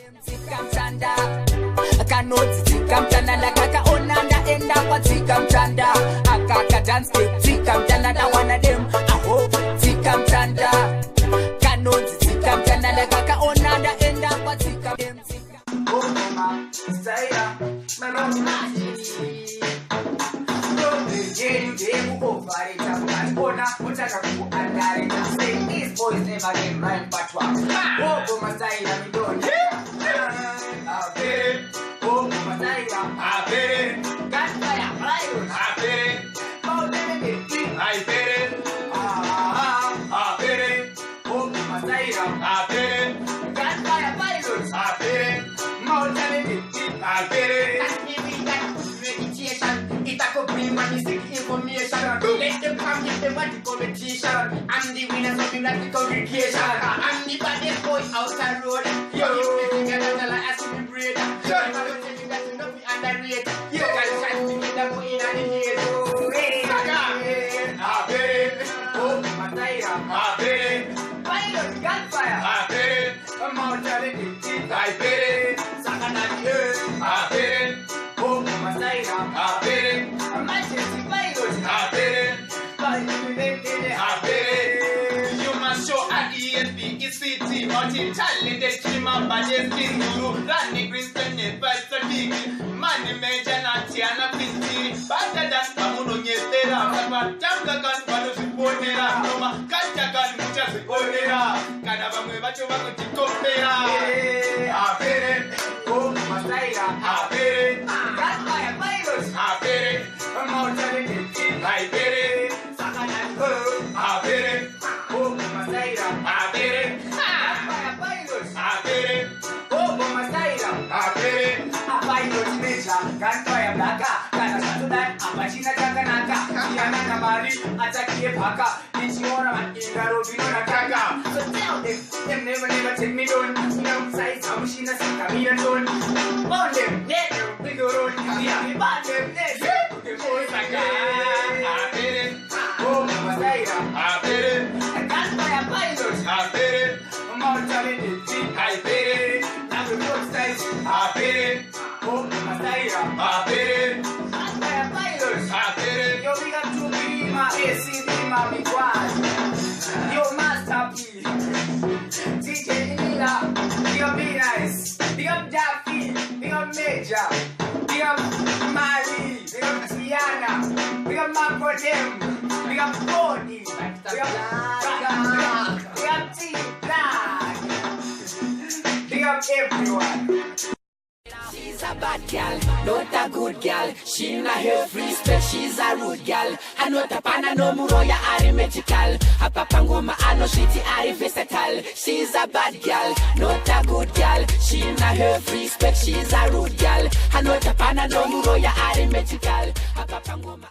Tikamtanda akanodzi tikamtanda ndakakaonanda enda kwatsikamtanda akaka dance tikamtanda ndawana dem aho tikamtanda kanodzi tikamtanda ndakakaonanda enda kwatsikamtanda Mama Saya Mama These boys never get right but one. Oh, Masaya, we don't. Oh, Masaya, Gunfire, Fire, Oh, I bet it. Oh, Masaya, Gunfire, Pilots, I bet it. Meditation, it could bring my music information. Let them come get the what competition. I'm the winner of the like congregation. I'm the baddest boy out the road. Yo, you can ask me bread. I'm going to tell you that you know we underrated. You can try to get the boy in the head. Oh, Mataya, Pilot, Gunfire, I'm out telling it. I bet it. Sakana, I bet it. Oh, Masaya, Majesty Pilot, you must show at ESP, ECT, multi-talented dreamer, Majesty Guru, Randy Greenstone, Pastor Big, Money Major, Natiana Pinti, Better than Pamuno Yestera, Tangakan, Palusipodera, Noma, Katakan, Muchasipodera, Kanabam, Bachuaku, Tikopera, Oh, Masaya, Gunfire Pilots, I'm out telling it. I bet it. Sakana, Oh, Masaya, Gunfire Pilots, Oh, Masaya, Pilots Major, Gunfire Blacka, Kanasudan, Amachina Takanaka, Yana Mari, Ataki Paka, Ichiora, Ingaro, Vinaka. So tell them never take me down. No size, Amashina, Kamina Zone. On them, never, big road, yeah, bad them, Oh, Masaya, Gunfire Pilots, I'm out telling it. I bet it. Now the road size, Oh, Masaya, Gunfire Pilots, Yo, we got to be my ACD, my big one. Yo, masterpiece. DJ Nila, big up Be Nice, big up Jackie, big up Major, big up Mari, big up Tiana, big up Marco Dem, big up Cody, big up T Black, big up everyone. She's a bad girl, not a good girl. She not her free spec, she's a rude girl. I know tapana no muroya arithmetical. A papangoma ano shiti ari versatile. She's a bad girl, not a good girl. She not her free spec, she's a rude girl. I know tapana no muroya arithmetical. A papangoma